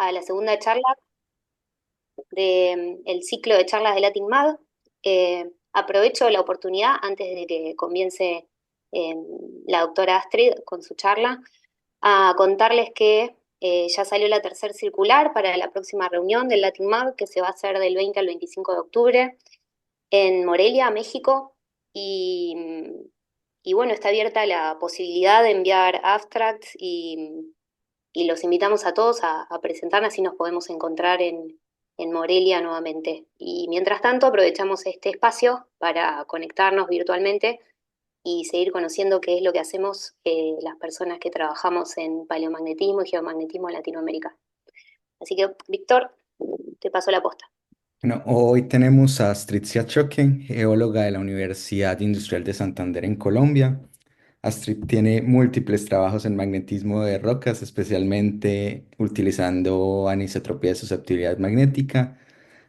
a la segunda charla del ciclo de charlas de Latin Mad. Aprovecho la oportunidad antes de que comience eh, la doctora Astrid con su charla a contarles que ya salió la tercer circular para la próxima reunión del Latin Mad que se va a hacer del 20 al 25 de octubre en Morelia, México. Y, y bueno, está abierta la posibilidad de enviar abstracts y los invitamos a todos a presentarnos y nos podemos encontrar en Morelia nuevamente. Y mientras tanto, aprovechamos este espacio para conectarnos virtualmente y seguir conociendo qué es lo que hacemos las personas que trabajamos en paleomagnetismo y geomagnetismo en Latinoamérica. Así que, Víctor, te paso la posta. Bueno, hoy tenemos a Astrid Siachoque, geóloga de la Universidad Industrial de Santander en Colombia. Astrid tiene múltiples trabajos en magnetismo de rocas, especialmente utilizando anisotropía de susceptibilidad magnética.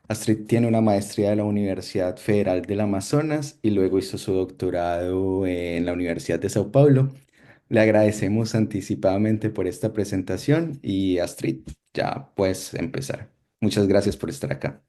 Astrid tiene una maestría de la Universidad Federal del Amazonas y luego hizo su doctorado en la Universidad de Sao Paulo. Le agradecemos anticipadamente por esta presentación y Astrid, ya puedes empezar. Muchas gracias por estar acá.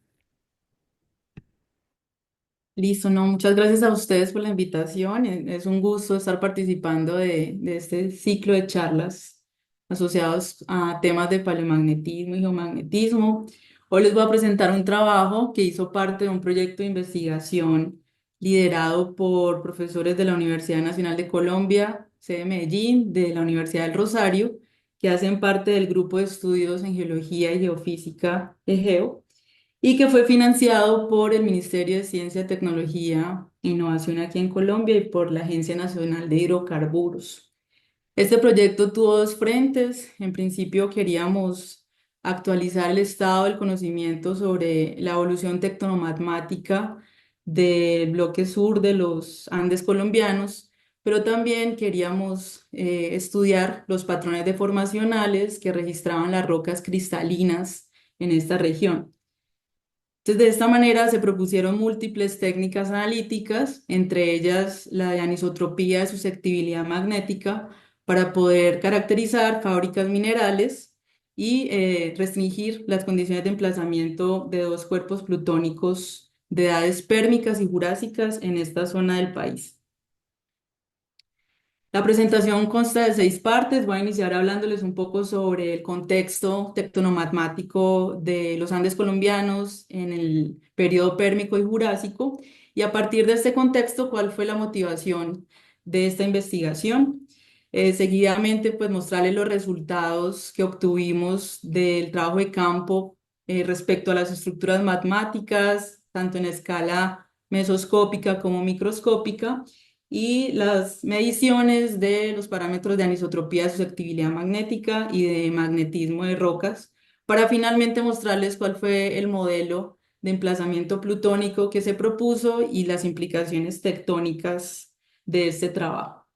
Listo, no, muchas gracias a ustedes por la invitación. Es un gusto estar participando de este ciclo de charlas asociados a temas de paleomagnetismo y geomagnetismo. Hoy les voy a presentar un trabajo que hizo parte de un proyecto de investigación liderado por profesores de la Universidad Nacional de Colombia, sede Medellín, de la Universidad del Rosario, que hacen parte del grupo de estudios en geología y geofísica EGEO y que fue financiado por el Ministerio de Ciencia, Tecnología e Innovación aquí en Colombia y por la Agencia Nacional de Hidrocarburos. Este proyecto tuvo dos frentes. En principio queríamos actualizar el estado del conocimiento sobre la evolución tectonomagmática del bloque sur de los Andes colombianos, pero también queríamos estudiar los patrones deformacionales que registraban las rocas cristalinas en esta región. Entonces, de esta manera se propusieron múltiples técnicas analíticas, entre ellas la de anisotropía de susceptibilidad magnética, para poder caracterizar fábricas minerales y restringir las condiciones de emplazamiento de dos cuerpos plutónicos de edades pérmicas y jurásicas en esta zona del país. La presentación consta de 6 partes. Voy a iniciar hablándoles un poco sobre el contexto tectonomagmático de los Andes colombianos en el periodo pérmico y jurásico y a partir de este contexto, cuál fue la motivación de esta investigación. Seguidamente, pues mostrarles los resultados que obtuvimos del trabajo de campo respecto a las estructuras magmáticas, tanto en escala mesoscópica como microscópica y las mediciones de los parámetros de anisotropía de susceptibilidad magnética y de magnetismo de rocas, para finalmente mostrarles cuál fue el modelo de emplazamiento plutónico que se propuso y las implicaciones tectónicas de este trabajo.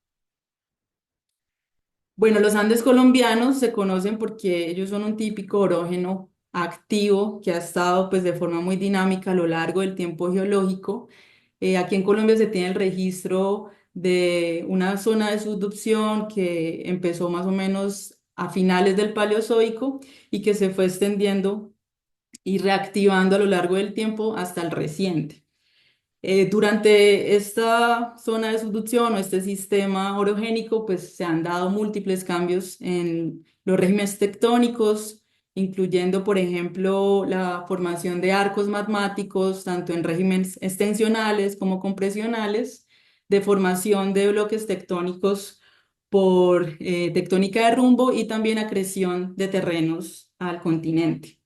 Bueno, los Andes colombianos se conocen porque ellos son un típico orógeno activo que ha estado pues de forma muy dinámica a lo largo del tiempo geológico. Aquí en Colombia se tiene el registro de una zona de subducción que empezó más o menos a finales del Paleozoico y que se fue extendiendo y reactivando a lo largo del tiempo hasta el reciente. Durante esta zona de subducción o este sistema orogénico, pues se han dado múltiples cambios en los regímenes tectónicos, incluyendo, por ejemplo, la formación de arcos magmáticos, tanto en regímenes extensionales como compresionales, de formación de bloques tectónicos por tectónica de rumbo y también acreción de terrenos al continente.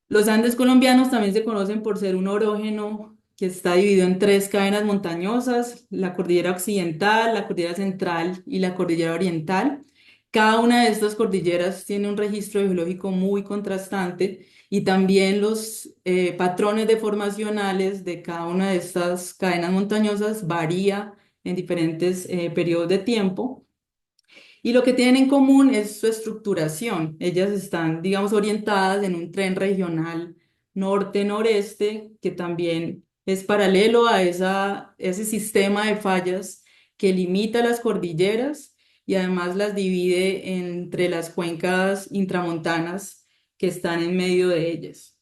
Los Andes colombianos también se conocen por ser un orógeno que está dividido en 3 cadenas montañosas, la cordillera occidental, la cordillera central y la cordillera oriental. Cada una de estas cordilleras tiene un registro geológico muy contrastante y también los patrones deformacionales de cada una de estas cadenas montañosas varía en diferentes periodos de tiempo. Y lo que tienen en común es su estructuración. Ellas están, digamos, orientadas en un tren regional norte-noreste que también es paralelo a ese sistema de fallas que limita las cordilleras y además las divide entre las cuencas intramontanas que están en medio de ellas.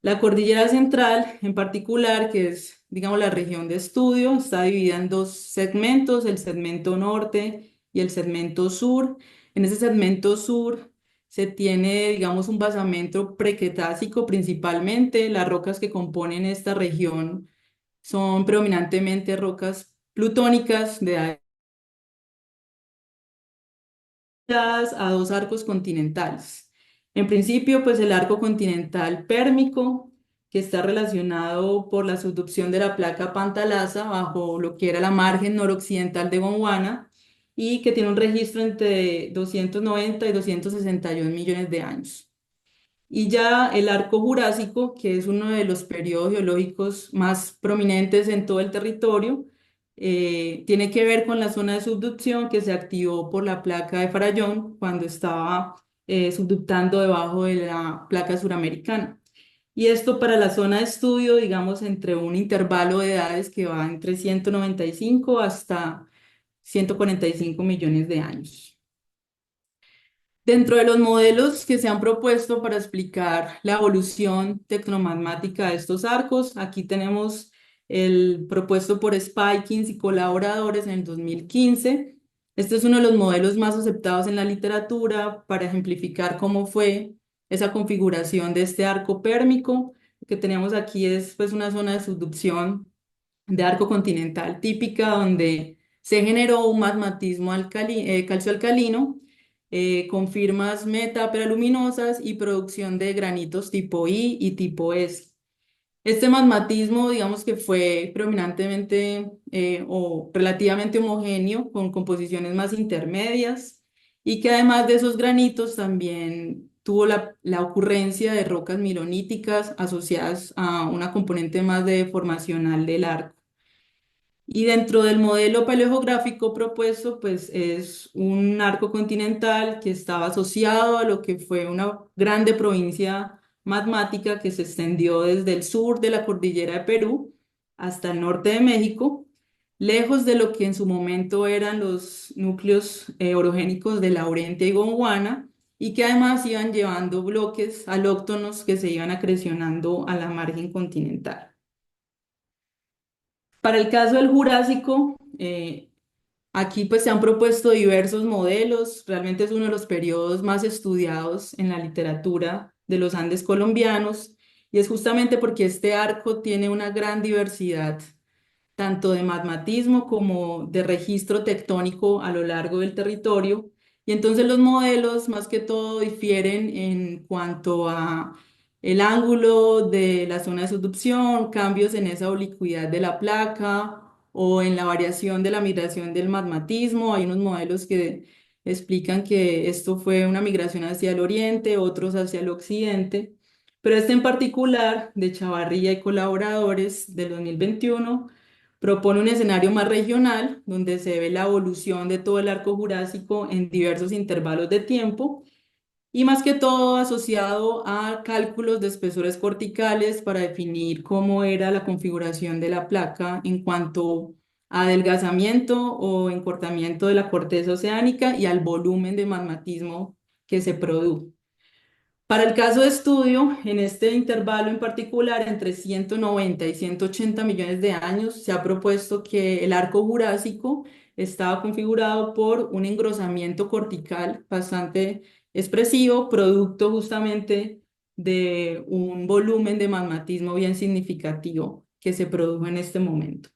La cordillera central, en particular, que es, digamos, la región de estudio, está dividida en dos segmentos, el segmento norte y el segmento sur. En ese segmento sur se tiene, digamos, un basamento precretácico principalmente. Las rocas que componen esta región son predominantemente rocas plutónicas de a dos arcos continentales. En principio, pues el arco continental pérmico, que está relacionado por la subducción de la placa Pantalasa bajo lo que era la margen noroccidental de Gondwana y que tiene un registro entre 290 y 261 millones de años. Y ya el arco jurásico, que es uno de los periodos geológicos más prominentes en todo el territorio, tiene que ver con la zona de subducción que se activó por la placa de Farallón cuando estaba subductando debajo de la placa suramericana. Y esto para la zona de estudio, digamos, entre un intervalo de edades que va entre 195 hasta 145 millones de años. Dentro de los modelos que se han propuesto para explicar la evolución tecnomagmática de estos arcos, aquí tenemos el propuesto por Spikins y colaboradores en el 2015. Este es uno de los modelos más aceptados en la literatura para ejemplificar cómo fue esa configuración de este arco pérmico. Lo que tenemos aquí es pues una zona de subducción de arco continental típica donde se generó un magmatismo calcio alcalino con firmas metaperluminosas y producción de granitos tipo I y tipo S. Este magmatismo, digamos que fue predominantemente o relativamente homogéneo, con composiciones más intermedias, y que además de esos granitos también tuvo la ocurrencia de rocas miloníticas asociadas a una componente más deformacional del arco. Y dentro del modelo paleogeográfico propuesto, pues es un arco continental que estaba asociado a lo que fue una grande provincia magmática que se extendió desde el sur de la cordillera de Perú hasta el norte de México, lejos de lo que en su momento eran los núcleos orogénicos de Laurentia y Gondwana, y que además iban llevando bloques alóctonos que se iban acrecionando a la margen continental. Para el caso del Jurásico, aquí pues se han propuesto diversos modelos, realmente es uno de los periodos más estudiados en la literatura de los Andes colombianos y es justamente porque este arco tiene una gran diversidad tanto de magmatismo como de registro tectónico a lo largo del territorio. Y entonces los modelos más que todo difieren en cuanto a el ángulo de la zona de subducción, cambios en esa oblicuidad de la placa o en la variación de la migración del magmatismo. Hay unos modelos que explican que esto fue una migración hacia el oriente, otros hacia el occidente. Pero este en particular, de Chavarría y colaboradores del 2021, propone un escenario más regional, donde se ve la evolución de todo el arco jurásico en diversos intervalos de tiempo y más que todo asociado a cálculos de espesores corticales para definir cómo era la configuración de la placa en cuanto a adelgazamiento o encortamiento de la corteza oceánica y al volumen de magmatismo que se produjo. Para el caso de estudio, en este intervalo en particular, entre 190 y 180 millones de años, se ha propuesto que el arco jurásico estaba configurado por un engrosamiento cortical bastante expresivo, producto justamente de un volumen de magmatismo bien significativo que se produjo en este momento.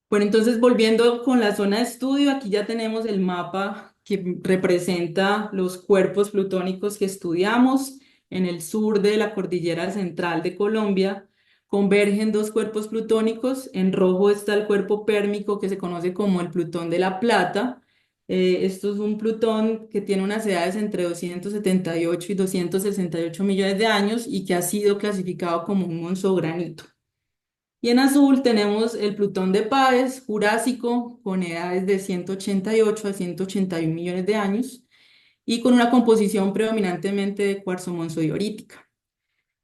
Bueno, entonces volviendo con la zona de estudio, aquí ya tenemos el mapa que representa los cuerpos plutónicos que estudiamos. En el sur de la cordillera central de Colombia convergen dos cuerpos plutónicos. En rojo está el cuerpo pérmico que se conoce como el Plutón de la Plata. Esto es un Plutón que tiene unas edades entre 278 y 268 millones de años y que ha sido clasificado como un monzogranito. Y en azul tenemos el Plutón de Páez, Jurásico, con edades de 188 a 181 millones de años y con una composición predominantemente de cuarzo monzodiorítica.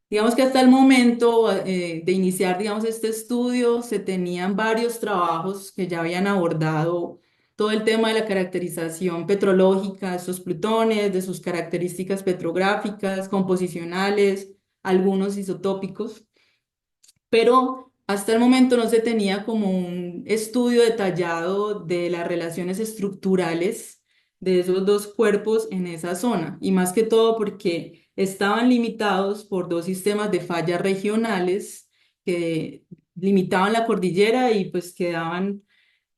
Digamos que hasta el momento de iniciar, digamos, este estudio, se tenían varios trabajos que ya habían abordado todo el tema de la caracterización petrológica de estos plutones, de sus características petrográficas, composicionales, algunos isotópicos, pero hasta el momento no se tenía como un estudio detallado de las relaciones estructurales de esos dos cuerpos en esa zona, y más que todo porque estaban limitados por dos sistemas de fallas regionales que limitaban la cordillera y pues que daban,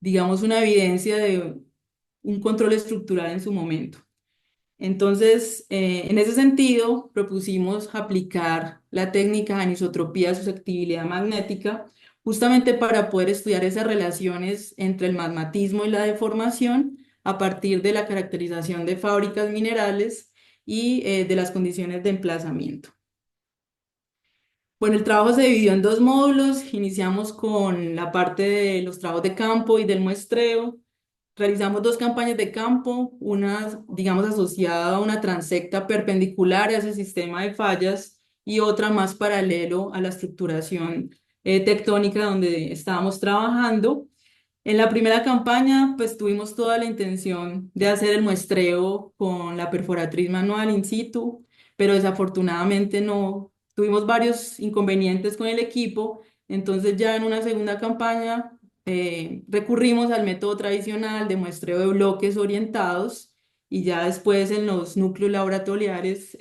digamos, una evidencia de un control estructural en su momento. Entonces, en ese sentido, propusimos aplicar la técnica de anisotropía de susceptibilidad magnética justamente para poder estudiar esas relaciones entre el magmatismo y la deformación a partir de la caracterización de fábricas minerales y de las condiciones de emplazamiento. Bueno, el trabajo se dividió en dos módulos. Iniciamos con la parte de los trabajos de campo y del muestreo. Realizamos dos campañas de campo, una, digamos, asociada a una transecta perpendicular a ese sistema de fallas y otra más paralelo a la estructuración tectónica donde estábamos trabajando. En la primera campaña, pues tuvimos toda la intención de hacer el muestreo con la perforatriz manual in situ, pero desafortunadamente no, tuvimos varios inconvenientes con el equipo, entonces ya en una segunda campaña recurrimos al método tradicional de muestreo de bloques orientados y ya después en los núcleos laboratoriales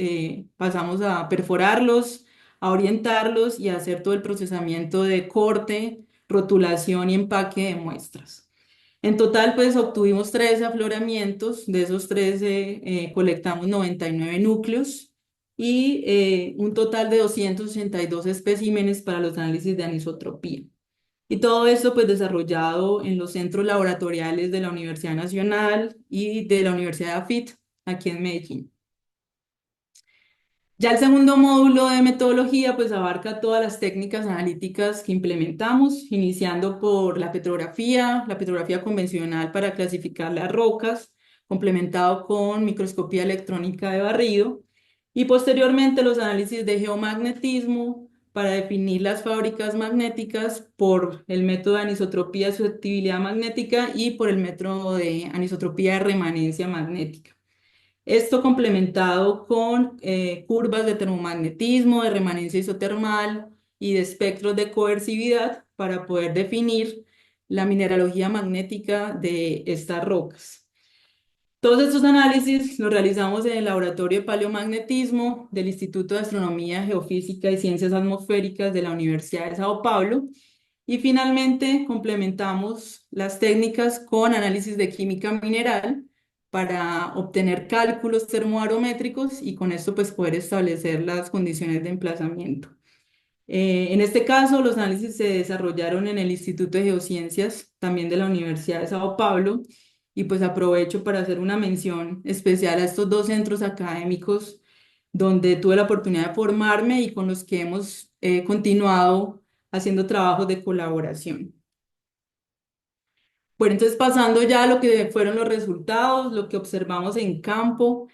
pasamos a perforarlos, a orientarlos y a hacer todo el procesamiento de corte, rotulación y empaque de muestras. En total, pues obtuvimos 13 afloramientos, de esos 13 colectamos 99 núcleos y un total de 282 especímenes para los análisis de anisotropía. Y todo esto pues desarrollado en los centros laboratoriales de la Universidad Nacional y de la Universidad de AFIT, aquí en Medellín. Ya el segundo módulo de metodología pues abarca todas las técnicas analíticas que implementamos, iniciando por la petrografía convencional para clasificar las rocas, complementado con microscopía electrónica de barrido, y posteriormente los análisis de geomagnetismo para definir las fábricas magnéticas por el método de anisotropía de susceptibilidad magnética y por el método de anisotropía de remanencia magnética. Esto complementado con curvas de termomagnetismo, de remanencia isotermal y de espectros de coercividad para poder definir la mineralogía magnética de estas rocas. Todos estos análisis los realizamos en el Laboratorio de Paleomagnetismo del Instituto de Astronomía, Geofísica y Ciencias Atmosféricas de la Universidad de Sao Paulo. Y finalmente complementamos las técnicas con análisis de química mineral para obtener cálculos termobarométricos y con esto pues poder establecer las condiciones de emplazamiento. En este caso, los análisis se desarrollaron en el Instituto de Geociencias, también de la Universidad de Sao Paulo, y pues aprovecho para hacer una mención especial a estos dos centros académicos donde tuve la oportunidad de formarme y con los que hemos continuado haciendo trabajos de colaboración. Bueno, entonces pasando ya a lo que fueron los resultados, lo que observamos en campo,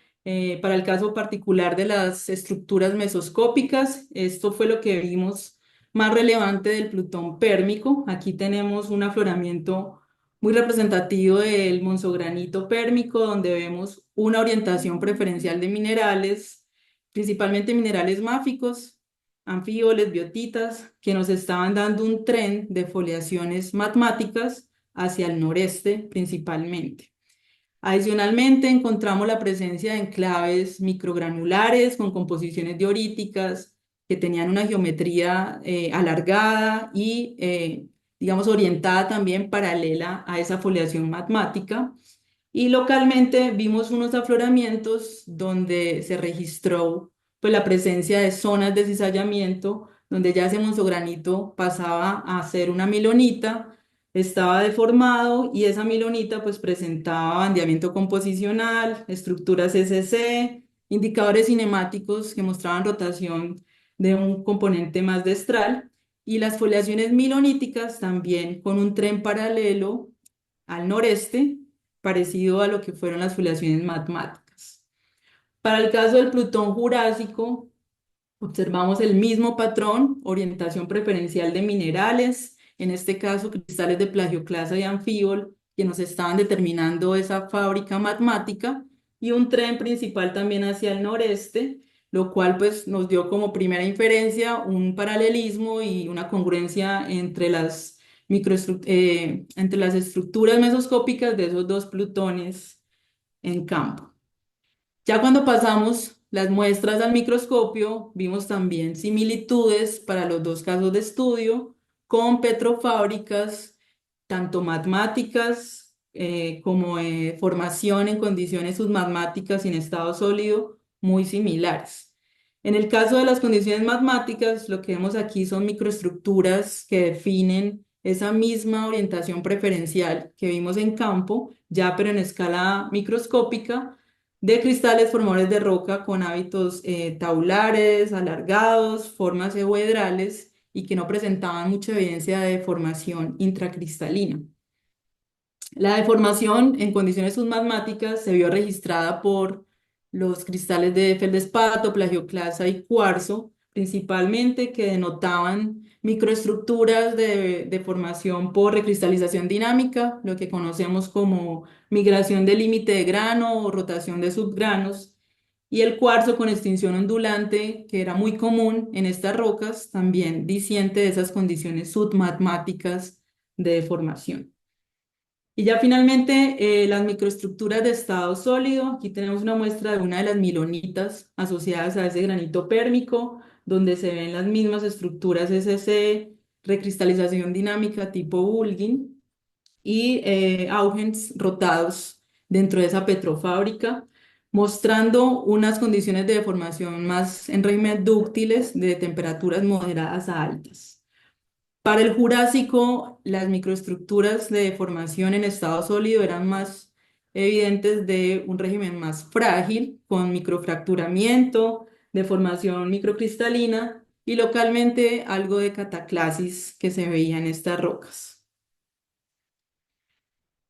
para el caso particular de las estructuras mesoscópicas, esto fue lo que vimos más relevante del Plutón pérmico. Aquí tenemos un afloramiento muy representativo del monzogranito pérmico, donde vemos una orientación preferencial de minerales, principalmente minerales máficos, anfíboles, biotitas, que nos estaban dando un tren de foliaciones magmáticas hacia el noreste principalmente. Adicionalmente, encontramos la presencia de enclaves microgranulares con composiciones dioríticas que tenían una geometría alargada y, digamos, orientada también paralela a esa foliación magmática. Y localmente vimos unos afloramientos donde se registró pues, la presencia de zonas de cizallamiento, donde ya ese monzogranito pasaba a ser una milonita, estaba deformado y esa milonita pues presentaba bandeamiento composicional, estructuras SC, indicadores cinemáticos que mostraban rotación de un componente más destral y las foliaciones miloníticas también con un tren paralelo al noreste, parecido a lo que fueron las foliaciones magmáticas. Para el caso del Plutón Jurásico, observamos el mismo patrón, orientación preferencial de minerales, en este caso cristales de plagioclasa y anfíbol, que nos estaban determinando esa fábrica magmática y un tren principal también hacia el noreste, lo cual pues nos dio como primera inferencia un paralelismo y una congruencia entre entre las estructuras mesoscópicas de esos dos plutones en campo. Ya cuando pasamos las muestras al microscopio, vimos también similitudes para los dos casos de estudio con petrofábricas, tanto magmáticas como formación en condiciones submagmáticas y en estado sólido, muy similares. En el caso de las condiciones magmáticas, lo que vemos aquí son microestructuras que definen esa misma orientación preferencial que vimos en campo, ya pero en escala microscópica de cristales formadores de roca con hábitos tabulares, alargados, formas euedrales y que no presentaban mucha evidencia de deformación intracristalina. La deformación en condiciones submagmáticas se vio registrada por los cristales de feldespato, plagioclasa y cuarzo, principalmente que denotaban microestructuras de formación por recristalización dinámica, lo que conocemos como migración del límite de grano o rotación de subgranos, y el cuarzo con extinción ondulante, que era muy común en estas rocas, también disiente de esas condiciones submagmáticas de deformación. Y ya finalmente, las microestructuras de estado sólido. Aquí tenemos una muestra de una de las milonitas asociadas a ese granito pérmico, donde se ven las mismas estructuras SC, recristalización dinámica tipo Bulgin y augens rotados dentro de esa petrofábrica, mostrando unas condiciones de deformación más en régimen dúctiles de temperaturas moderadas a altas. Para el Jurásico, las microestructuras de formación en estado sólido eran más evidentes de un régimen más frágil, con microfracturamiento, deformación microcristalina y localmente algo de cataclasis que se veía en estas rocas.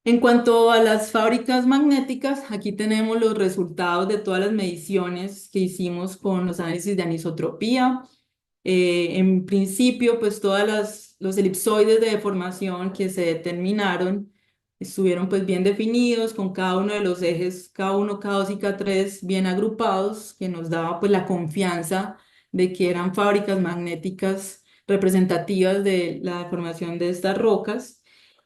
En cuanto a las fábricas magnéticas, aquí tenemos los resultados de todas las mediciones que hicimos con los análisis de anisotropía. En principio, pues los elipsoides de deformación que se determinaron estuvieron pues bien definidos con cada uno de los ejes K1, K2 y K3 bien agrupados, que nos daba pues la confianza de que eran fábricas magnéticas representativas de la deformación de estas rocas.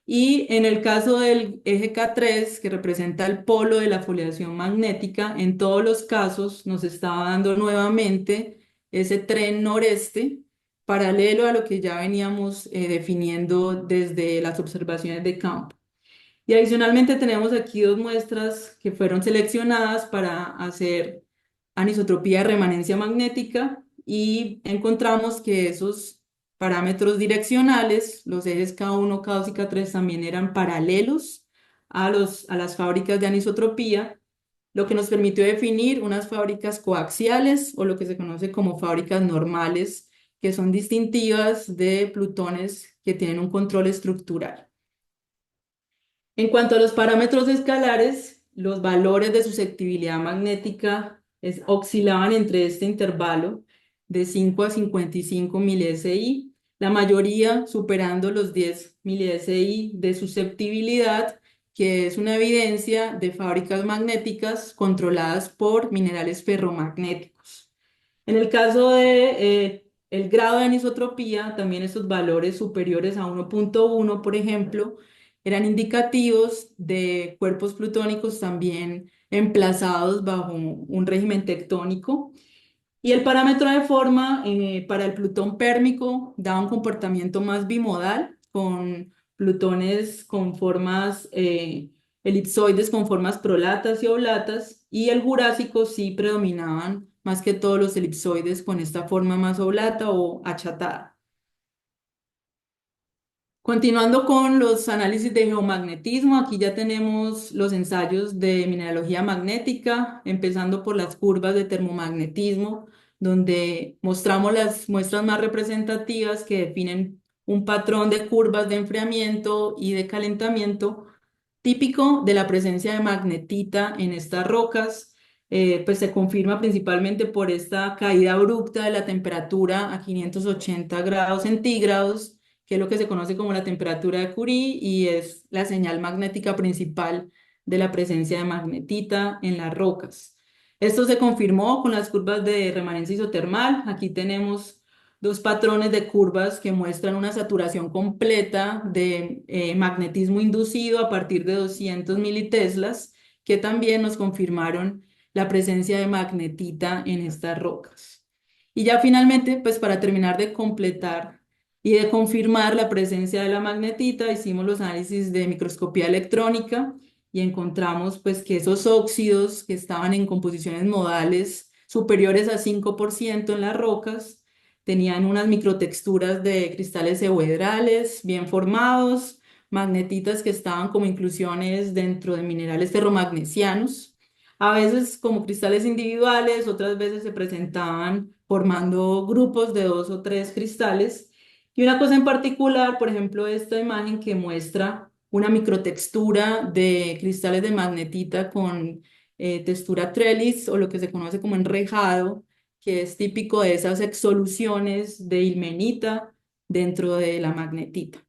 Y en el caso del eje K3, que representa el polo de la foliación magnética, en todos los casos nos estaba dando nuevamente ese tren noreste, paralelo a lo que ya veníamos definiendo desde las observaciones de campo. Y adicionalmente tenemos aquí dos muestras que fueron seleccionadas para hacer anisotropía de remanencia magnética y encontramos que esos parámetros direccionales, los ejes K1, K2 y K3 también eran paralelos a las fábricas de anisotropía, lo que nos permitió definir unas fábricas coaxiales o lo que se conoce como fábricas normales, que son distintivas de plutones que tienen un control estructural. En cuanto a los parámetros escalares, los valores de susceptibilidad magnética oscilaban entre este intervalo de 5 a 55 mSI, la mayoría superando los 10 mSI de susceptibilidad, que es una evidencia de fábricas magnéticas controladas por minerales ferromagnéticos. En el caso de el grado de anisotropía, también estos valores superiores a 1.1, por ejemplo, eran indicativos de cuerpos plutónicos también emplazados bajo un régimen tectónico. Y el parámetro de forma para el plutón pérmico da un comportamiento más bimodal, con plutones con formas elipsoides, con formas prolatas y oblatas, y el jurásico sí predominaban más que todos los elipsoides con esta forma más oblata o achatada. Continuando con los análisis de geomagnetismo, aquí ya tenemos los ensayos de mineralogía magnética, empezando por las curvas de termomagnetismo, donde mostramos las muestras más representativas que definen un patrón de curvas de enfriamiento y de calentamiento típico de la presencia de magnetita en estas rocas. Pues se confirma principalmente por esta caída abrupta de la temperatura a 580 grados centígrados que es lo que se conoce como la temperatura de Curie y es la señal magnética principal de la presencia de magnetita en las rocas. Esto se confirmó con las curvas de remanencia isotermal. Aquí tenemos dos patrones de curvas que muestran una saturación completa de magnetismo inducido a partir de 200 militeslas, que también nos confirmaron la presencia de magnetita en estas rocas. Y ya finalmente, pues para terminar de completar y de confirmar la presencia de la magnetita, hicimos los análisis de microscopía electrónica y encontramos pues que esos óxidos que estaban en composiciones modales superiores a 5% en las rocas tenían unas microtexturas de cristales euedrales bien formados, magnetitas que estaban como inclusiones dentro de minerales ferromagnesianos, a veces como cristales individuales, otras veces se presentaban formando grupos de 2 o 3 cristales. Y una cosa en particular, por ejemplo, esta imagen que muestra una microtextura de cristales de magnetita con textura trellis o lo que se conoce como enrejado, que es típico de esas exsoluciones de ilmenita dentro de la magnetita.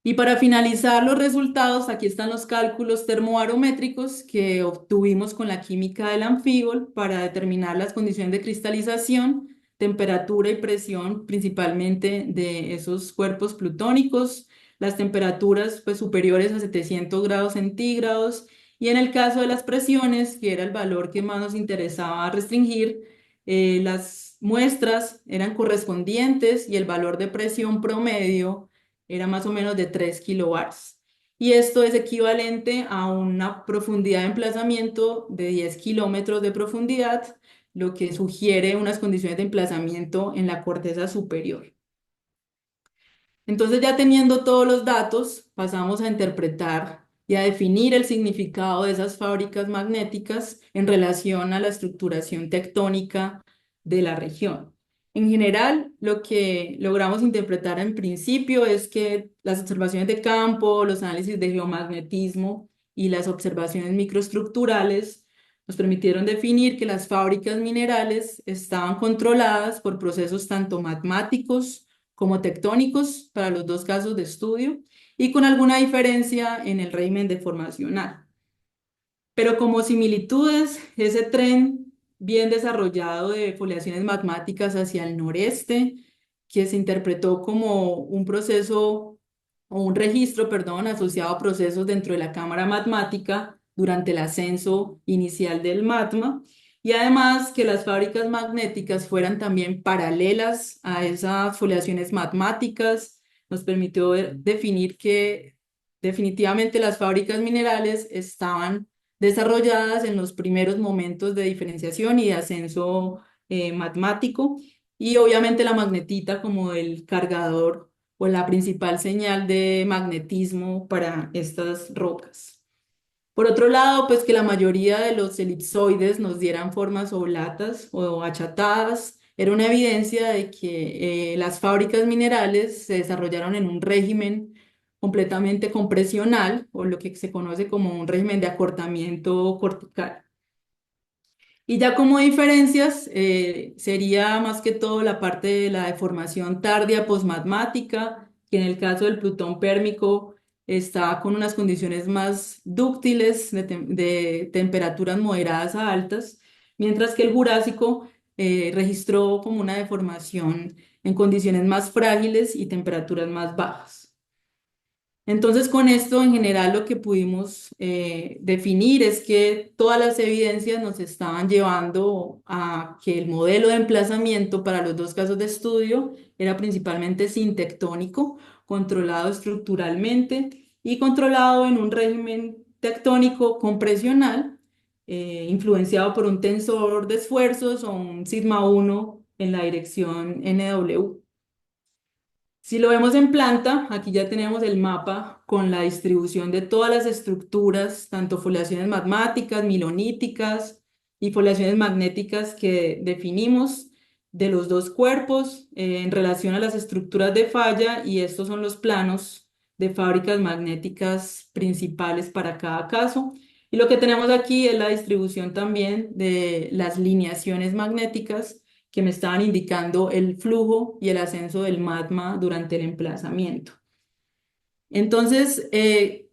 Y para finalizar los resultados, aquí están los cálculos termobarométricos que obtuvimos con la química del anfíbol para determinar las condiciones de cristalización, temperatura y presión principalmente de esos cuerpos plutónicos, las temperaturas pues, superiores a 700 grados centígrados y en el caso de las presiones, que era el valor que más nos interesaba restringir, las muestras eran correspondientes y el valor de presión promedio era más o menos de 3 kilobars. Y esto es equivalente a una profundidad de emplazamiento de 10 kilómetros de profundidad, lo que sugiere unas condiciones de emplazamiento en la corteza superior. Entonces, ya teniendo todos los datos, pasamos a interpretar y a definir el significado de esas fábricas magnéticas en relación a la estructuración tectónica de la región. En general, lo que logramos interpretar en principio es que las observaciones de campo, los análisis de geomagnetismo y las observaciones microestructurales nos permitieron definir que las fábricas minerales estaban controladas por procesos tanto magmáticos como tectónicos para los dos casos de estudio y con alguna diferencia en el régimen deformacional. Pero como similitudes, ese tren bien desarrollado de foliaciones magmáticas hacia el noreste, que se interpretó como un proceso o un registro, perdón, asociado a procesos dentro de la cámara magmática durante el ascenso inicial del magma, y además que las fábricas magnéticas fueran también paralelas a esas foliaciones magmáticas, nos permitió definir que definitivamente las fábricas minerales estaban desarrolladas en los primeros momentos de diferenciación y de ascenso magmático, y obviamente la magnetita como el cargador o la principal señal de magnetismo para estas rocas. Por otro lado, pues que la mayoría de los elipsoides nos dieran formas oblatas o achatadas, era una evidencia de que las fábricas minerales se desarrollaron en un régimen completamente compresional o lo que se conoce como un régimen de acortamiento cortical. Y ya como diferencias, sería más que todo la parte de la deformación tardía posmagmática, que en el caso del Plutón pérmico está con unas condiciones más dúctiles de temperaturas moderadas a altas, mientras que el Jurásico registró como una deformación en condiciones más frágiles y temperaturas más bajas. Entonces, con esto en general lo que pudimos definir es que todas las evidencias nos estaban llevando a que el modelo de emplazamiento para los dos casos de estudio era principalmente sintectónico, controlado estructuralmente y controlado en un régimen tectónico compresional, influenciado por un tensor de esfuerzos o un sigma 1 en la dirección NW. Si lo vemos en planta, aquí ya tenemos el mapa con la distribución de todas las estructuras, tanto foliaciones magmáticas, miloníticas y foliaciones magnéticas que definimos de los dos cuerpos en relación a las estructuras de falla, y estos son los planos de fábricas magnéticas principales para cada caso. Y lo que tenemos aquí es la distribución también de las lineaciones magnéticas que me estaban indicando el flujo y el ascenso del magma durante el emplazamiento. Entonces,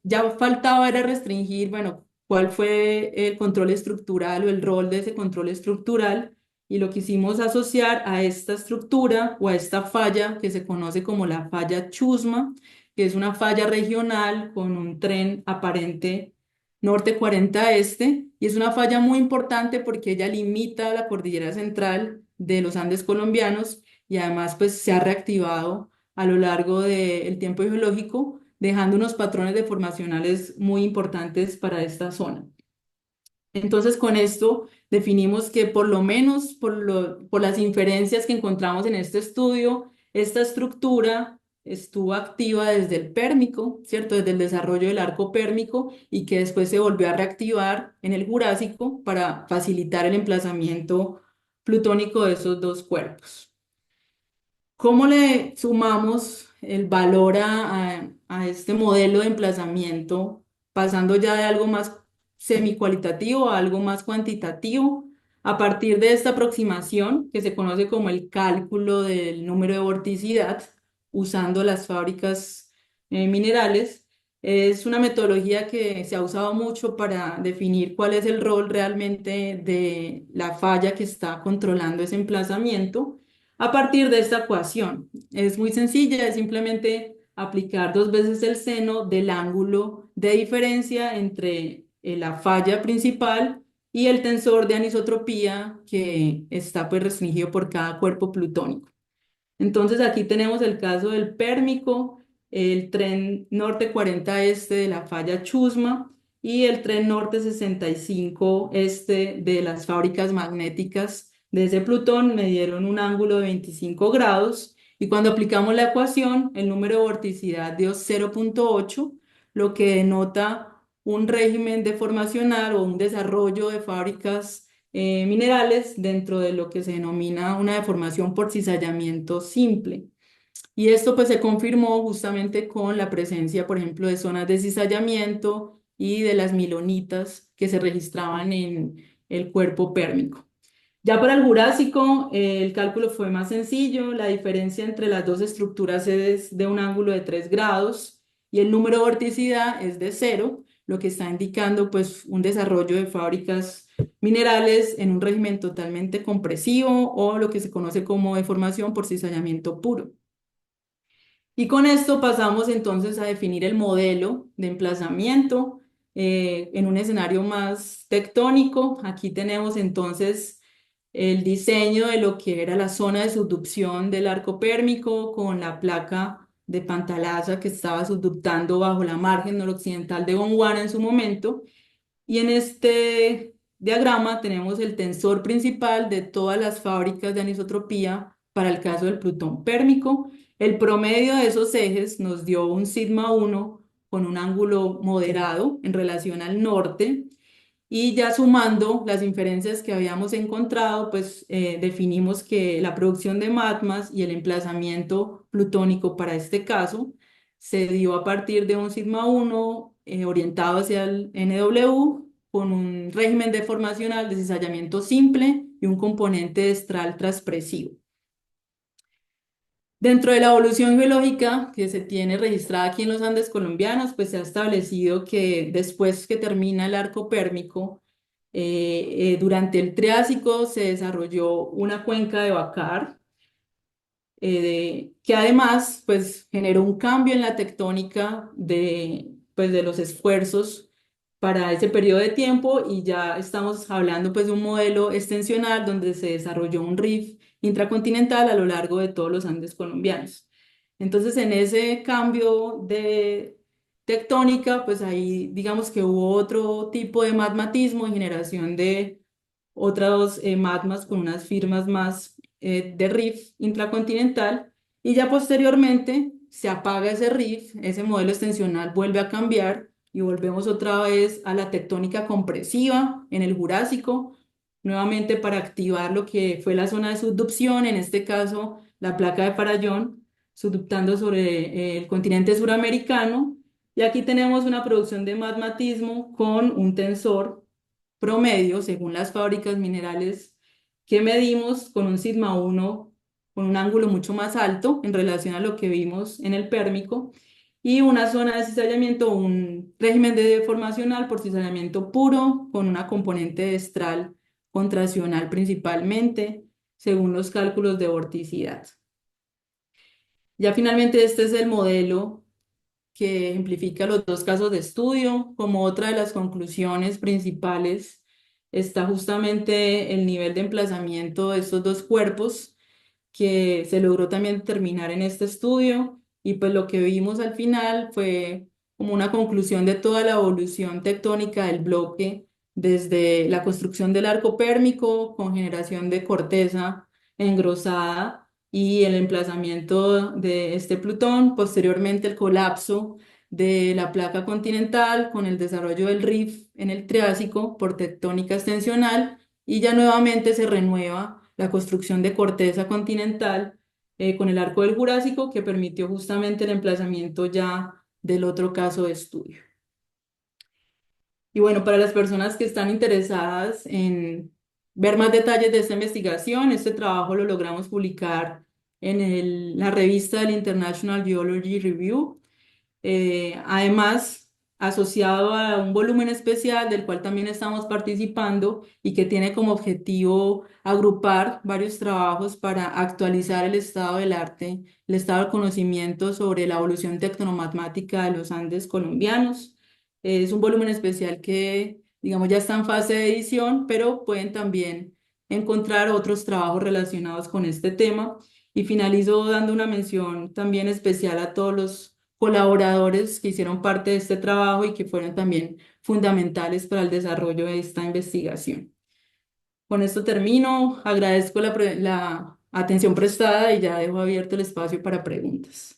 ya faltaba era restringir, bueno, cuál fue el control estructural o el rol de ese control estructural, y lo quisimos asociar a esta estructura o a esta falla que se conoce como la falla Chusma, que es una falla regional con un tren aparente norte 40 este, y es una falla muy importante porque ella limita la cordillera central de los Andes colombianos y además pues se ha reactivado a lo largo del tiempo geológico, dejando unos patrones deformacionales muy importantes para esta zona. Entonces, con esto definimos que por lo menos por las inferencias que encontramos en este estudio, esta estructura estuvo activa desde el Pérmico, ¿cierto? Desde el desarrollo del arco pérmico y que después se volvió a reactivar en el Jurásico para facilitar el emplazamiento plutónico de esos dos cuerpos. ¿Cómo le sumamos el valor a este modelo de emplazamiento, pasando ya de algo más semicualitativo a algo más cuantitativo? A partir de esta aproximación, que se conoce como el cálculo del número de vorticidad, usando las fábricas minerales, es una metodología que se ha usado mucho para definir cuál es el rol realmente de la falla que está controlando ese emplazamiento a partir de esta ecuación. Es muy sencilla, es simplemente aplicar 2 veces el seno del ángulo de diferencia entre la falla principal y el tensor de anisotropía que está pues restringido por cada cuerpo plutónico. Entonces aquí tenemos el caso del pérmico, el tren norte 40 este de la falla Chusma y el tren norte 65 este de las fábricas magnéticas de ese Plutón me dieron un ángulo de 25 grados y cuando aplicamos la ecuación el número de vorticidad dio 0,8, lo que denota un régimen deformacional o un desarrollo de fábricas minerales dentro de lo que se denomina una deformación por cizallamiento simple. Y esto pues se confirmó justamente con la presencia, por ejemplo, de zonas de cizallamiento y de las milonitas que se registraban en el cuerpo pérmico. Ya para el Jurásico, el cálculo fue más sencillo. La diferencia entre las dos estructuras es de un ángulo de 3 grados y el número de vorticidad es de 0, lo que está indicando pues un desarrollo de fábricas minerales en un régimen totalmente compresivo o lo que se conoce como deformación por cizallamiento puro. Y con esto pasamos entonces a definir el modelo de emplazamiento en un escenario más tectónico. Aquí tenemos entonces el diseño de lo que era la zona de subducción del arco pérmico con la placa de Pantalaza que estaba subductando bajo la margen noroccidental de Gondwana en su momento. Y en este diagrama tenemos el tensor principal de todas las fábricas de anisotropía para el caso del Plutón pérmico. El promedio de esos ejes nos dio un sigma 1 con un ángulo moderado en relación al norte. Y ya sumando las inferencias que habíamos encontrado, pues definimos que la producción de magmas y el emplazamiento plutónico para este caso se dio a partir de un sigma 1 orientado hacia el NW con un régimen deformacional de cizallamiento simple y un componente de estral transpresivo. Dentro de la evolución geológica que se tiene registrada aquí en los Andes colombianos, pues se ha establecido que después que termina el arco pérmico, durante el Triásico se desarrolló una cuenca de Bakar, que además pues, generó un cambio en la tectónica pues, de los esfuerzos para ese periodo de tiempo y ya estamos hablando pues, de un modelo extensional donde se desarrolló un rift intracontinental a lo largo de todos los Andes colombianos. Entonces, en ese cambio de tectónica, pues ahí digamos que hubo otro tipo de magmatismo y generación de otros magmas con unas firmas más de rift intracontinental y ya posteriormente se apaga ese rift, ese modelo extensional vuelve a cambiar y volvemos otra vez a la tectónica compresiva en el Jurásico, nuevamente para activar lo que fue la zona de subducción, en este caso la placa de Farallón, subductando sobre el continente suramericano. Y aquí tenemos una producción de magmatismo con un tensor promedio, según las fábricas minerales que medimos con un sigma 1 con un ángulo mucho más alto en relación a lo que vimos en el pérmico, y una zona de cizallamiento, un régimen de deformacional por cizallamiento puro con una componente estral contraccional principalmente, según los cálculos de vorticidad. Ya finalmente este es el modelo que ejemplifica los dos casos de estudio. Como otra de las conclusiones principales está justamente el nivel de emplazamiento de estos dos cuerpos que se logró también determinar en este estudio, y pues lo que vimos al final fue como una conclusión de toda la evolución tectónica del bloque desde la construcción del arco pérmico con generación de corteza engrosada y el emplazamiento de este Plutón, posteriormente el colapso de la placa continental con el desarrollo del rift en el Triásico por tectónica extensional, y ya nuevamente se renueva la construcción de corteza continental con el arco del Jurásico, que permitió justamente el emplazamiento ya del otro caso de estudio. Y bueno, para las personas que están interesadas en ver más detalles de esta investigación, este trabajo lo logramos publicar en la revista del International Geology Review, además asociado a un volumen especial del cual también estamos participando y que tiene como objetivo agrupar varios trabajos para actualizar el estado del arte, el estado del conocimiento sobre la evolución tectonomagmática de los Andes colombianos. Es un volumen especial que, digamos, ya está en fase de edición, pero pueden también encontrar otros trabajos relacionados con este tema. Y finalizo dando una mención también especial a todos los colaboradores que hicieron parte de este trabajo y que fueron también fundamentales para el desarrollo de esta investigación. Con esto termino, agradezco la atención prestada y ya dejo abierto el espacio para preguntas.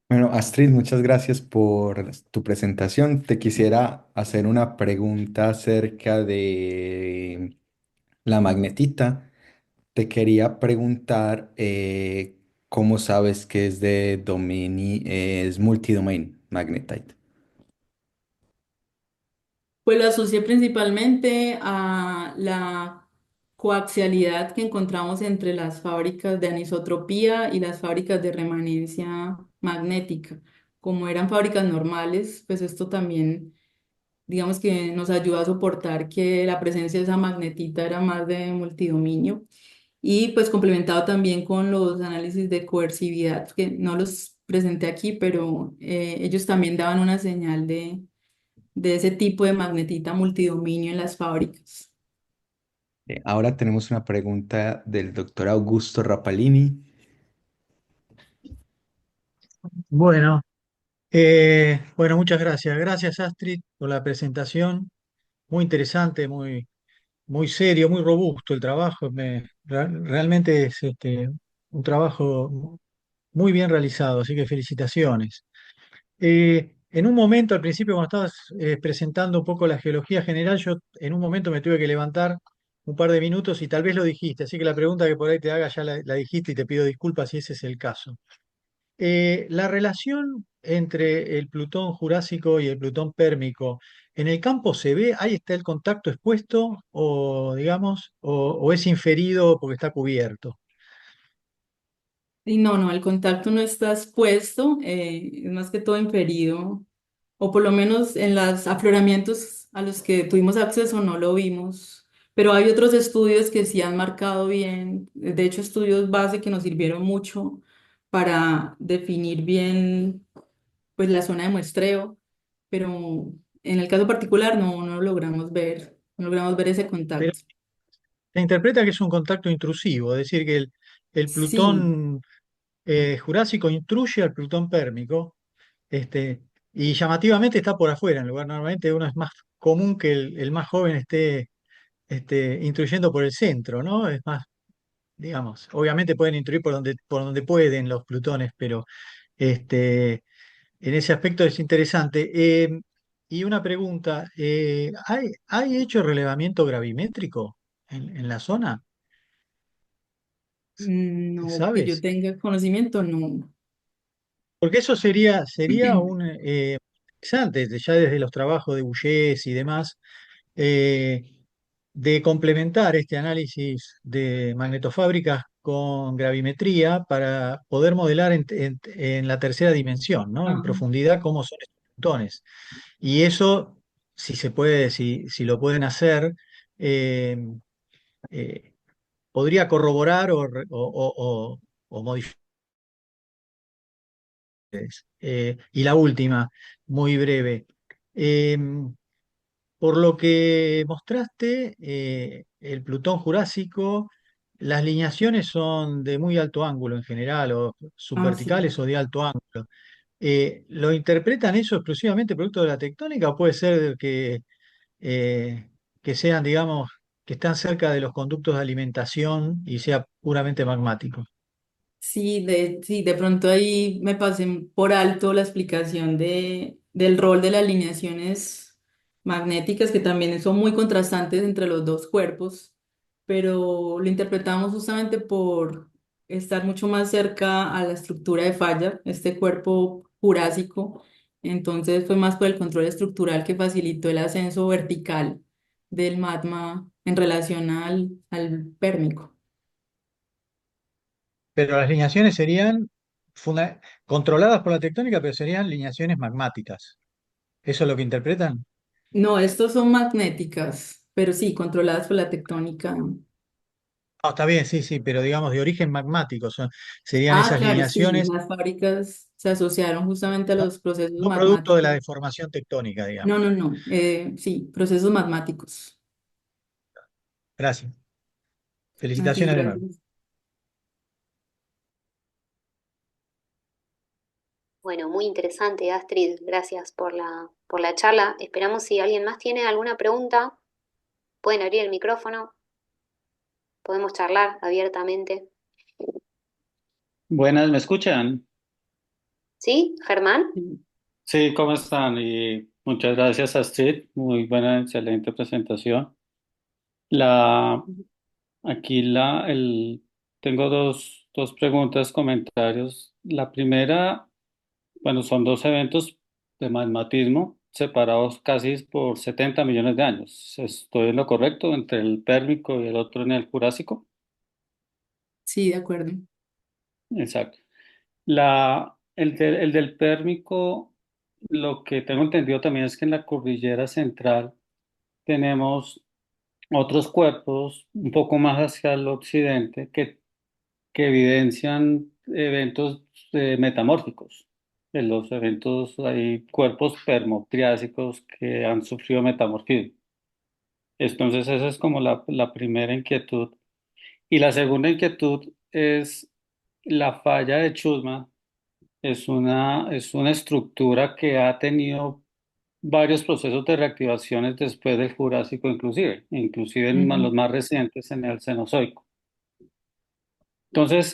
Bueno, Astrid, muchas gracias por tu presentación. Te quisiera hacer una pregunta acerca de la magnetita. Te quería preguntar cómo sabes que es es multidomain magnetite. Pues lo asocié principalmente a la coaxialidad que encontramos entre las fábricas de anisotropía y las fábricas de remanencia magnética. Como eran fábricas normales, pues esto también, digamos que nos ayuda a soportar que la presencia de esa magnetita era más de multidominio, y pues complementado también con los análisis de coercividad, que no los presenté aquí, pero ellos también daban una señal de ese tipo de magnetita multidominio en las fábricas. Ahora tenemos una pregunta del doctor Augusto Rapalini. Bueno, bueno, muchas gracias. Gracias, Astrid, por la presentación. Muy interesante, muy serio, muy robusto el trabajo. Realmente es un trabajo muy bien realizado, así que felicitaciones. En un momento, al principio, cuando estabas presentando un poco la geología general, yo en un momento me tuve que levantar un par de minutos y tal vez lo dijiste, así que la pregunta que por ahí te haga ya la dijiste y te pido disculpas si ese es el caso. La relación entre el Plutón jurásico y el Plutón pérmico, ¿en el campo se ve? ¿Ahí está el contacto expuesto o, digamos, o es inferido porque está cubierto? Y no, no, el contacto no está expuesto, es más que todo inferido, o por lo menos en los afloramientos a los que tuvimos acceso no lo vimos, pero hay otros estudios que sí han marcado bien, de hecho estudios base que nos sirvieron mucho para definir bien pues la zona de muestreo, pero en el caso particular no lo logramos ver, no logramos ver ese Pero contacto. se interpreta que es un contacto intrusivo, es decir, que el Sí. Plutón jurásico intruye al Plutón pérmico, este, y llamativamente está por afuera, en lugar normalmente uno es más común que el más joven esté intruyendo por el centro, ¿no? Es más, digamos, obviamente pueden intruir por donde pueden los plutones, pero este, en ese aspecto es interesante. y una pregunta, ¿hay hecho relevamiento gravimétrico en la zona? No, que yo ¿Sabes? tenga conocimiento, no. Porque eso sería un interesante, ya desde los trabajos de Bullés y demás, eh, de complementar este análisis de magnetofábricas con gravimetría para poder modelar en la tercera dimensión, ¿no? En Ajá. profundidad cómo son estos fotones. Y eso, si se puede, si lo pueden hacer, eh, eh, podría corroborar o modificar. Y la última, muy breve. Em, Por lo que mostraste, el Plutón Jurásico, las lineaciones son de muy alto ángulo en general, o Ah, sí. subverticales o de alto ángulo. ¿Lo interpretan eso exclusivamente producto de la tectónica o puede ser eh, que sean, digamos, que están cerca de los conductos de alimentación y sea puramente magmático? Sí, de pronto ahí me pasé por alto la explicación del rol de las alineaciones magnéticas, que también son muy contrastantes entre los dos cuerpos, pero lo interpretamos justamente por estar mucho más cerca a la estructura de falla, este cuerpo jurásico. Entonces fue más por el control estructural que facilitó el ascenso vertical del magma en relación al pérmico. Pero las lineaciones serían controladas por la tectónica, pero serían lineaciones magmáticas. ¿Eso es lo que interpretan? No, estos son magnéticas, pero sí, controladas por la tectónica. No, está bien, sí, sí, pero digamos de origen magmático, serían Ah, esas claro, sí, lineaciones, las fábricas se asociaron justamente a no, los procesos no producto de la magmáticos. deformación tectónica, digamos. No, no, no, sí, procesos magmáticos. Gracias. A ti, Felicitaciones de nuevo. gracias. Bueno, muy interesante, Astrid. Gracias por la charla. Esperamos si alguien más tiene alguna pregunta, pueden abrir el micrófono, podemos charlar abiertamente. Buenas, ¿me escuchan? ¿Sí, Germán? Sí. Sí, ¿cómo están? Y muchas gracias, Astrid. Muy buena, excelente presentación. La, aquí tengo dos preguntas, comentarios. La primera, bueno, son dos eventos de magmatismo separados casi por 70 millones de años. ¿Estoy en lo correcto entre el Pérmico y el otro en el Jurásico? Sí, de acuerdo. Exacto. El del Pérmico, lo que tengo entendido también es que en la cordillera central tenemos otros cuerpos un poco más hacia el occidente que evidencian eventos metamórficos. En los eventos hay cuerpos permotriásicos que han sufrido metamorfismo. Entonces esa es como la primera inquietud. Y la segunda inquietud es la falla de Chusma. Es una estructura que ha tenido varios procesos de reactivaciones después del Jurásico inclusive en los Ujú. más recientes en el Cenozoico. Entonces,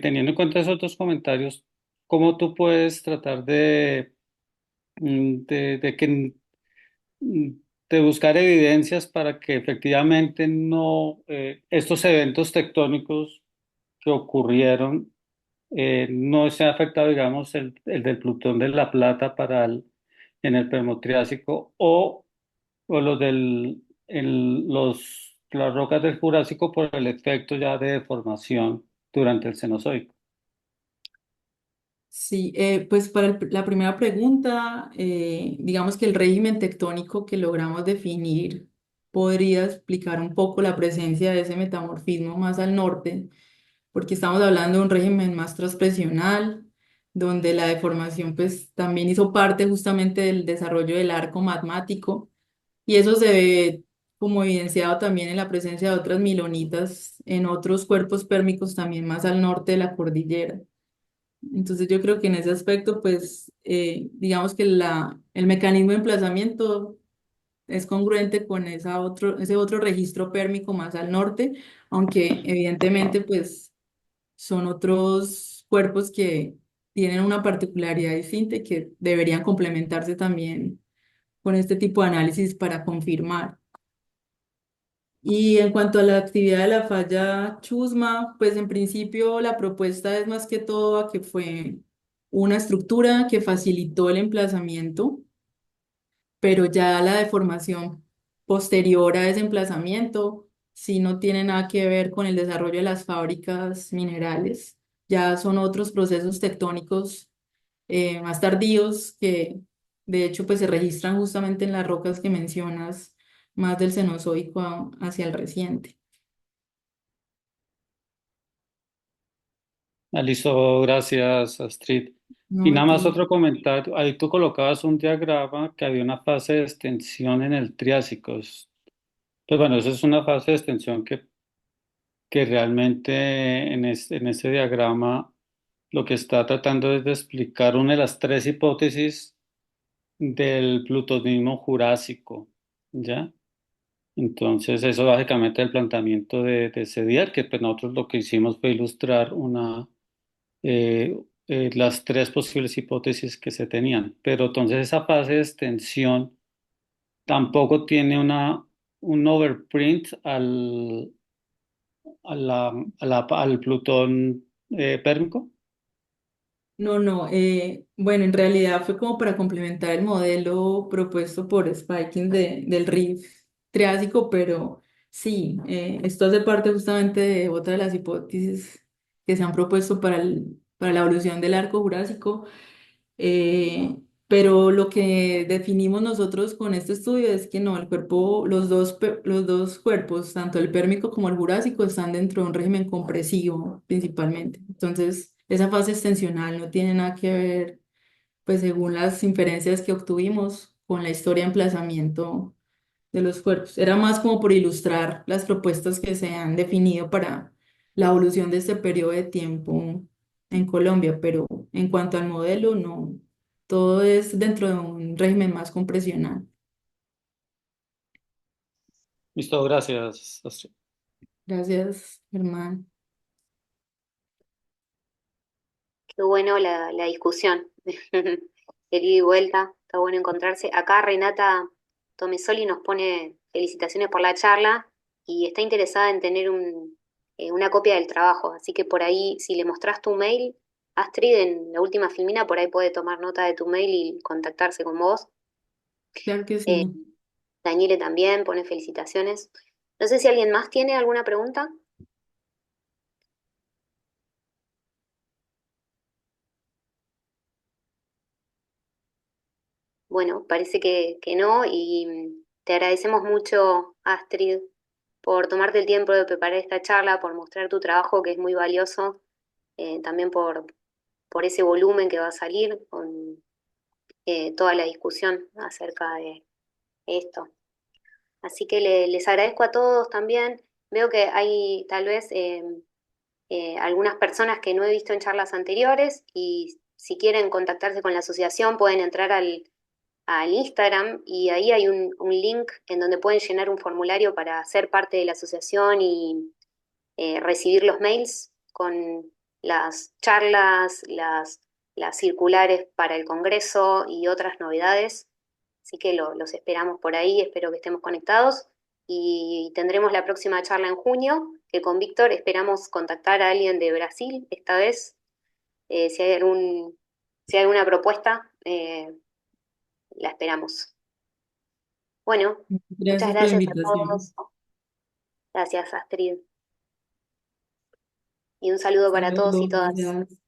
teniendo en cuenta esos dos comentarios, ¿cómo tú puedes tratar de mm, de buscar evidencias para que efectivamente no estos eventos tectónicos que ocurrieron no se ha afectado, digamos, el del Plutón de la Plata en el Permotriásico o las rocas del Jurásico por el efecto ya de deformación durante el Cenozoico? Sí, pues para la primera pregunta, digamos que el régimen tectónico que logramos definir podría explicar un poco la presencia de ese metamorfismo más al norte, porque estamos hablando de un régimen más transpresional, donde la deformación pues también hizo parte justamente del desarrollo del arco magmático, y eso se ve como evidenciado también en la presencia de otras milonitas en otros cuerpos pérmicos también más al norte de la cordillera. Entonces yo creo que en ese aspecto, pues, digamos que el mecanismo de emplazamiento es congruente con ese otro registro pérmico más al norte, aunque evidentemente, pues, son otros cuerpos que tienen una particularidad distinta y que deberían complementarse también con este tipo de análisis para confirmar. Y en cuanto a la actividad de la falla Chusma, pues en principio la propuesta es más que todo a que fue una estructura que facilitó el emplazamiento, pero ya la deformación posterior a ese emplazamiento sí no tiene nada que ver con el desarrollo de las fábricas minerales, ya son otros procesos tectónicos más tardíos que de hecho pues se registran justamente en las rocas que mencionas, más del Cenozoico hacia el reciente. Ah, listo, gracias, Astrid. Y No, nada de más que otro comentario. Ahí tú colocabas un diagrama que había una fase de extensión en el Triásico. Pues bueno, eso es una fase de extensión que realmente en ese diagrama lo que está tratando es de explicar una de las tres hipótesis del plutonismo jurásico, ¿ya? Entonces, eso básicamente es el planteamiento de ese día, que pues nosotros lo que hicimos fue ilustrar eh, las tres posibles hipótesis que se tenían. Pero entonces esa fase de extensión tampoco tiene un overprint al Plutón pérmico. no, no, bueno, en realidad fue como para complementar el modelo propuesto por Spiking del Rift Triásico, pero sí, esto hace parte justamente de otra de las hipótesis que se han propuesto para la evolución del arco jurásico. Pero lo que definimos nosotros con este estudio es que no, el cuerpo, los dos cuerpos, tanto el pérmico como el jurásico, están dentro de un régimen compresivo principalmente. Entonces, esa fase extensional no tiene nada que ver, pues según las inferencias que obtuvimos, con la historia de emplazamiento de los cuerpos. Era más como por ilustrar las propuestas que se han definido para la evolución de este periodo de tiempo en Colombia, pero en cuanto al modelo, no, todo es dentro de un régimen más compresional. Listo, gracias, Astrid. Gracias, Germán. Qué bueno la discusión. El ida y vuelta, está bueno encontrarse. Acá Renata Tomesoli nos pone felicitaciones por la charla y está interesada en tener una copia del trabajo. Así que por ahí, si le mostrás tu mail, Astrid, en la última filmina, por ahí puede tomar nota de tu mail y contactarse con vos. Claro que Eh, sí. Daniele también pone felicitaciones. No sé si alguien más tiene alguna pregunta. Bueno, parece que no y te agradecemos mucho, Astrid, por tomarte el tiempo de preparar esta charla, por mostrar tu trabajo que es muy valioso, también por ese volumen que va a salir con toda la discusión acerca de esto. Así que les agradezco a todos también. Veo que hay tal vez algunas personas que no he visto en charlas anteriores y si quieren contactarse con la asociación pueden entrar al Instagram y ahí hay un link en donde pueden llenar un formulario para ser parte de la asociación y recibir los mails con las charlas, las circulares para el Congreso y otras novedades. Así que los esperamos por ahí, espero que estemos conectados y tendremos la próxima charla en junio, que con Víctor esperamos contactar a alguien de Brasil esta vez. Si hay si hay alguna propuesta, la esperamos. Bueno, muchas Gracias por la gracias a invitación. todos. Gracias, Astrid. Y un saludo Hasta para todos y luego, todas. gracias.